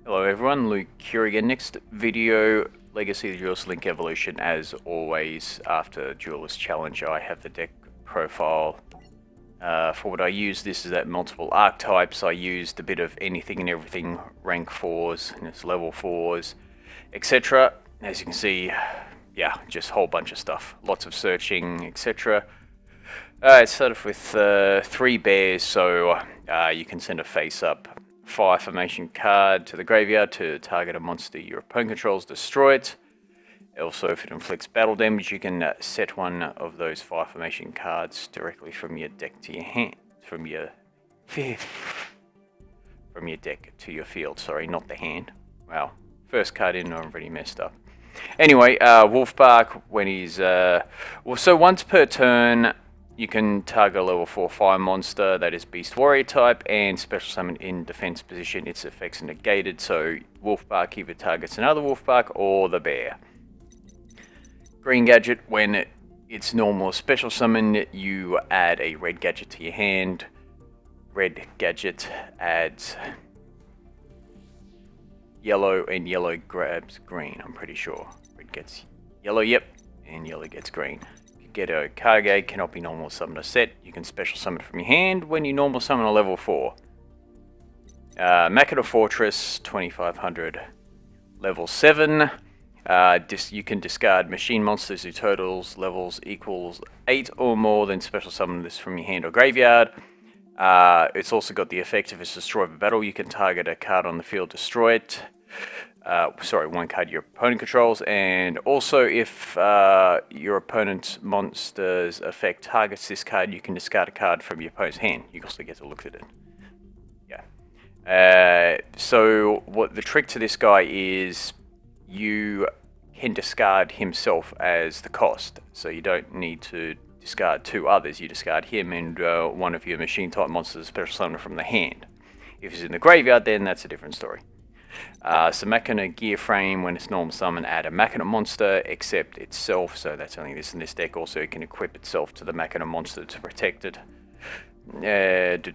Hello everyone, Luke here again. Next video, Legacy of the Duelist Link Evolution. As always, after Duelist Challenge, I have the deck profile. For what I use, this is at multiple archetypes. I used a bit of anything and everything, rank 4s, and it's level 4s, etc. As you can see, yeah, just a whole bunch of stuff. Lots of searching, etc. It started with 3 bears, so you can send a face-up fire formation card to the graveyard to target a monster your opponent controls, destroy it. Also, if it inflicts battle damage, you can set one of those fire formation cards directly from your deck to your hand, from your deck to your field. Sorry, not the hand. Wow, first card in, I'm already messed up. Anyway, Wolfbark, when he's so once per turn, you can target a level 4 fire monster that is Beast Warrior type and special summon in defense position. Its effects are negated, so Wolfbark either targets another Wolfbark or the bear. Green Gadget, when it's normal special summon, you add a red gadget to your hand. Red Gadget adds yellow and yellow grabs green, I'm pretty sure. Red gets yellow, yep, and yellow gets green. Get a Kage, cannot be normal summon a set. You can special summon from your hand when you normal summon a level 4. Machina Fortress, 2500. Level 7. You can discard machine monsters whose totals levels equals 8 or more, then special summon this from your hand or graveyard. It's also got the effect if it's destroyed by battle, you can target a card on the field, destroy it. One card your opponent controls, and also if your opponent's monster's effect targets this card, you can discard a card from your opponent's hand. You also get to look at it. Yeah. So what the trick to this guy is, you can discard himself as the cost. So you don't need to discard 2 others. You discard him and one of your machine type monsters special summon from the hand. If he's in the graveyard, then that's a different story. So Machina Gear Frame, when it's normal summon, add a Machina monster except itself, so that's only this in this deck. Also, it can equip itself to the Machina monster to protect it. It's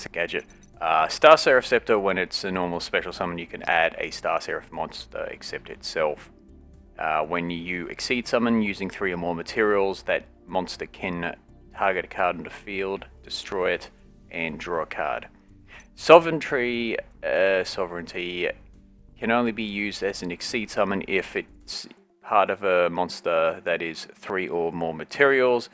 a gadget. Star Seraph Scepter, when it's a normal special summon, you can add a Star Seraph monster except itself. When you exceed summon using 3 or more materials, that monster can target a card in the field, destroy it, and draw a card. Sovereignty can only be used as an exceed summon if it's part of a monster that is 3 or more materials.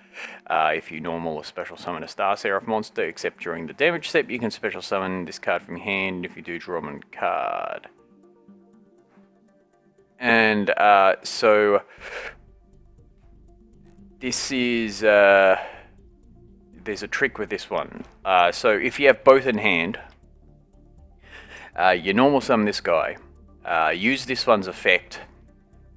If you normal or special summon a Star Seraph monster, except during the damage step, you can special summon this card from your hand. If you do, draw one card. And so this is there's a trick with this one. So if you have both in hand, you normal summon this guy, use this one's effect,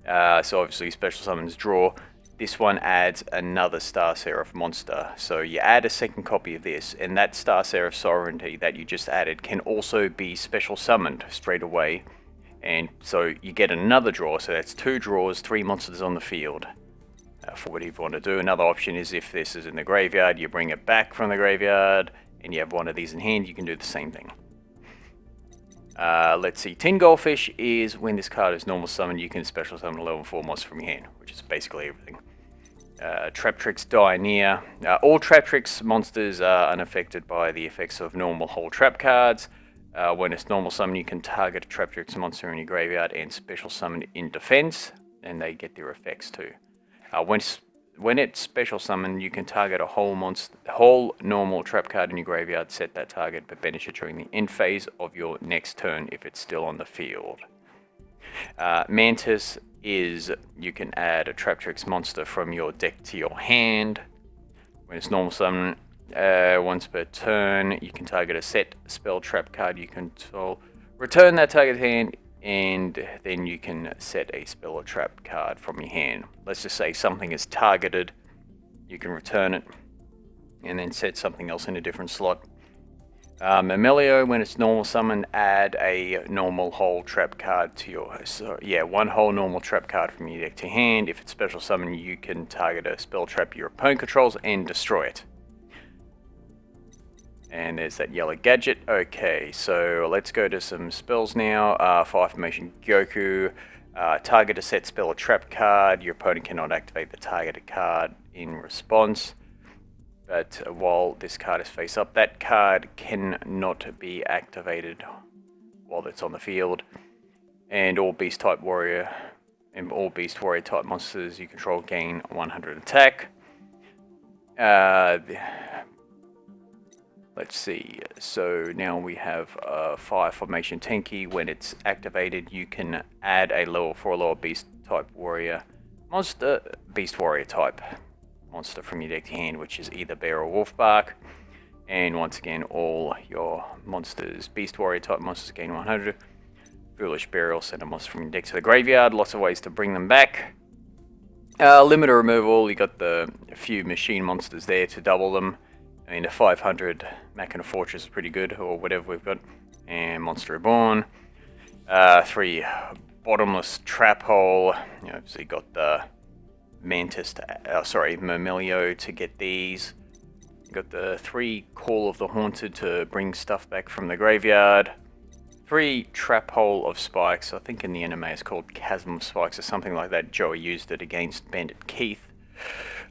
so obviously special summons draw. This one adds another Star Seraph monster, so you add a second copy of this, and that Star Seraph Sovereignty that you just added can also be special summoned straight away, and so you get another draw. So that's 2 draws, 3 monsters on the field. For whatever you want to do. Another option is if this is in the graveyard, you bring it back from the graveyard and you have one of these in hand, you can do the same thing. Let's see, Tin Goldfish is when this card is normal summon, you can special summon a level 4 monster from your hand, which is basically everything. Traptrix Dioneer. All Traptrix monsters are unaffected by the effects of normal whole trap cards. When it's normal summon, you can target a Traptrix monster in your graveyard and special summon in defense, and they get their effects too. When it's special summon, you can target a whole normal trap card in your graveyard, set that target, but banish it during the end phase of your next turn if it's still on the field. Mantis is, you can add a Traptrix monster from your deck to your hand. When it's normal summon, once per turn, you can target a set spell trap card you control, return that target hand, and then you can set a spell or trap card from your hand. Let's just say something is targeted, you can return it and then set something else in a different slot. Millennium, when it's normal summon, add a normal whole trap card to your... one whole normal trap card from your deck to hand. If it's special summon, you can target a spell trap your opponent controls and destroy it. And there's that yellow gadget. Okay, so let's go to some spells now. Fire Formation Goku. Target a set spell or trap card. Your opponent cannot activate the targeted card in response. But while this card is face up, that card cannot be activated while it's on the field. And all beast type warrior and all beast warrior type monsters you control gain 100 attack. Let's see, so now we have Fire Formation Tenki. When it's activated, you can add a level 4 lower beast type warrior monster, beast warrior type monster from your deck to hand, which is either bear or wolf bark. And once again, all your monsters, beast warrior type monsters, gain 100. Foolish burial, send a monster from your deck to the graveyard. Lots of ways to bring them back. Limiter removal, you got the few machine monsters there to double them. I mean, the 500 Machina Fortress is pretty good, or whatever we've got. And Monster Reborn. 3 Bottomless Trap Hole. You know, so you got the Mantis, Murmelio to get these. You got the 3 Call of the Haunted to bring stuff back from the graveyard. 3 Trap Hole of Spikes. I think in the anime it's called Chasm of Spikes or something like that. Joey used it against Bandit Keith.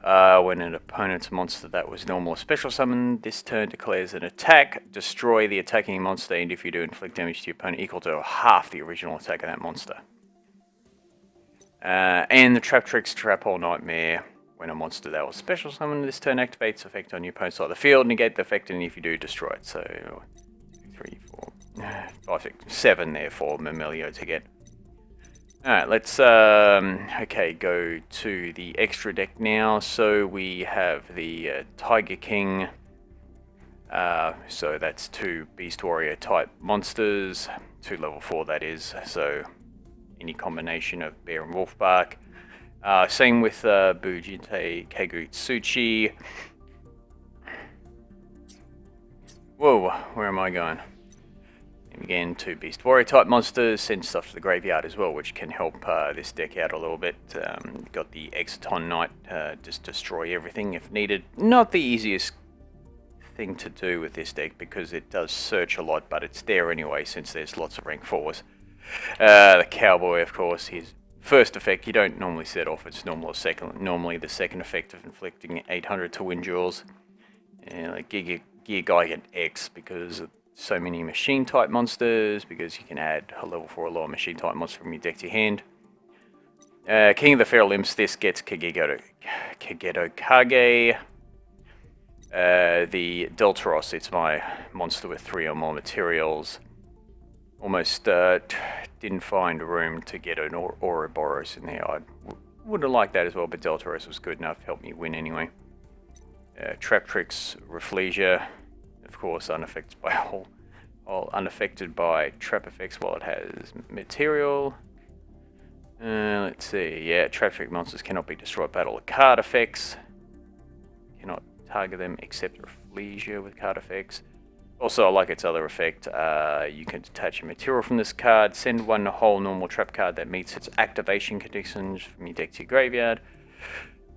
When an opponent's monster that was normal or special summon this turn declares an attack, destroy the attacking monster, and if you do, inflict damage to your opponent equal to half the original attack of that monster. And the Traptrix Traphole Nightmare, when a monster that was special summon this turn activates effect on your opponent's side of the field, negate the effect, and if you do, destroy it. So 2, 3, 4, 5, 6, 7 there for Murmelio to get. Alright, let's go to the extra deck now. So we have the Tiger King. So that's 2 Beast Warrior type monsters. 2 level 4 that is. So any combination of Bear and Wolf Bark. Same with Bujinte Kagutsuchi. Whoa, where am I going? And again, 2 Beast Warrior type monsters, send stuff to the graveyard as well, which can help this deck out a little bit. Got the Exaton Knight, just destroy everything if needed. Not the easiest thing to do with this deck because it does search a lot, but it's there anyway since there's lots of rank 4s. The Cowboy, of course, his first effect you don't normally set off, it's normally the second effect of inflicting 800 to win duels. Like Gear Gigant X because so many machine type monsters, because you can add a level 4 lower machine type monster from your deck to your hand. King of the Feral Imps, this gets Kageto Kage. The Deltaros, it's my monster with 3 or more materials. Almost didn't find room to get an Ouroboros in there. I would have liked that as well, but Deltaros was good enough to help me win anyway. Traptrix Reflesia, of course, unaffected by all unaffected by trap effects while it has material. Let's see, yeah, Traptrix Monsters cannot be destroyed by battle with card effects. Cannot target them except Reflesia with card effects. Also, like its other effect, you can detach a material from this card, send one whole normal trap card that meets its activation conditions from your deck to your graveyard.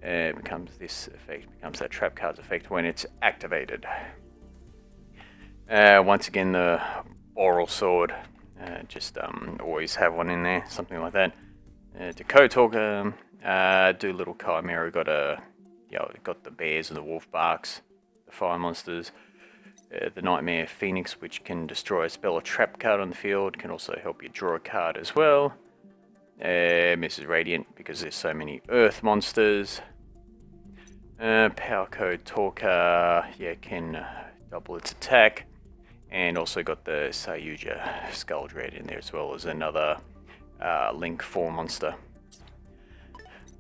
This effect becomes that trap card's effect when it's activated. Once again, the Oral Sword, always have one in there, something like that. Decode Talker, do little Chimera, got the bears and the wolf barks, the fire monsters. The Nightmare Phoenix, which can destroy a spell or trap card on the field, can also help you draw a card as well. Mrs. Radiant, because there's so many Earth monsters. Power Code Talker, can double its attack. And also got the Sayuja Skull Dread in there as well as another Link 4 monster.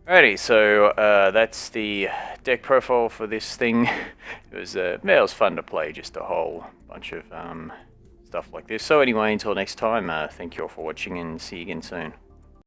Alrighty, so that's the deck profile for this thing. It was fun to play, just a whole bunch of stuff like this. So anyway, until next time, thank you all for watching and see you again soon.